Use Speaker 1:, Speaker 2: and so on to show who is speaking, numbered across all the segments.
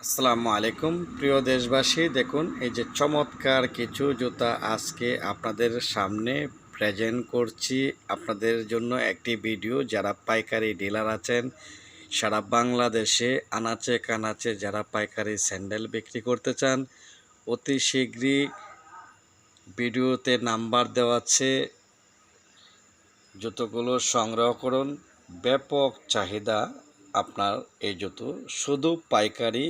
Speaker 1: আসসালামু আলাইকুম প্রিয় দেশবাসী, দেখুন এই যে চমৎকার কিছু জুতা আজকে আপনাদের সামনে প্রেজেন্ট করছি। আপনাদের জন্য একটি ভিডিও। যারা পাইকারি ডিলার আছেন সারা বাংলাদেশে আনাচে কানাচে, যারা পাইকারি স্যান্ডেল বিক্রি করতে চান, অতি শীঘ্রই ভিডিওতে নাম্বার দেওয়া আছে, জুতোগুলো সংগ্রহ করুন। ব্যাপক চাহিদা আপনার এই জুতো, শুধু পাইকারি,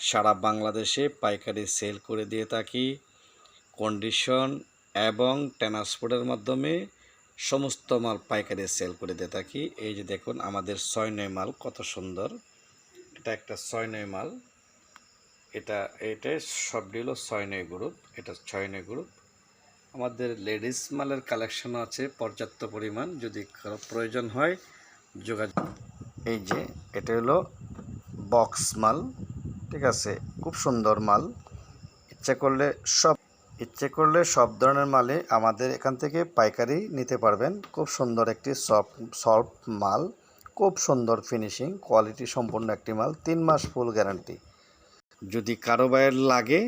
Speaker 1: সারা বাংলাদেশে পাইকারি সেল করে দিয়ে থাকি। কন্ডিশন এবং ট্রান্সপোর্টের মাধ্যমে সমস্ত মাল পাইকারি সেল করে দিয়ে থাকি। এই যে দেখুন আমাদের 6-9 মাল কত সুন্দর। এটা একটা 6-9 মাল, এটা সবটি হলো 6-9 গ্রুপ, এটা 6-9 গ্রুপ। আমাদের লেডিস মালের কালেকশন আছে পর্যাপ্ত পরিমাণ, যদি কারো প্রয়োজন হয় যোগাযোগ। এই যে এটা হলো বক্স মাল, ঠিক আছে, খুব সুন্দর মাল। ইচ্ছে করলে সব ধরনের মালে আমাদের এখান থেকে পাইকারি নিতে পারবেন। খুব সুন্দর একটি সফট মাল, খুব সুন্দর ফিনিশিং, কোয়ালিটি সম্পন্ন একটি মাল, 3 মাস ফুল গ্যারান্টি। যদি কারো বাইরের লাগে,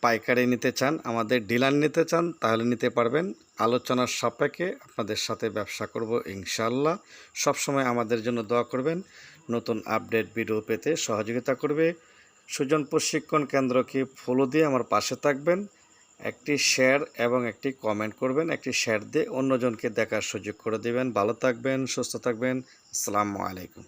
Speaker 1: পাইকারি নিতে চান, আমাদের ডিলার নিতে চান, তাহলে নিতে পারবেন। আলোচনার সাপেক্ষে আপনাদের সাথে ব্যবসা করব ইনশাআল্লাহ। সবসময় আমাদের জন্য দোয়া করবেন। নতুন আপডেট ভিডিও পেতে সহযোগিতা করবে সুজন প্রশিক্ষণ কেন্দ্রকে ফলো দিয়ে আমার পাশে থাকবেন। একটি শেয়ার এবং একটি কমেন্ট করবেন, একটি শেয়ার দিয়ে অন্যজনকে দেখার সুযোগ করে দেবেন। ভালো থাকবেন, সুস্থ থাকবেন। আসসালামু আলাইকুম।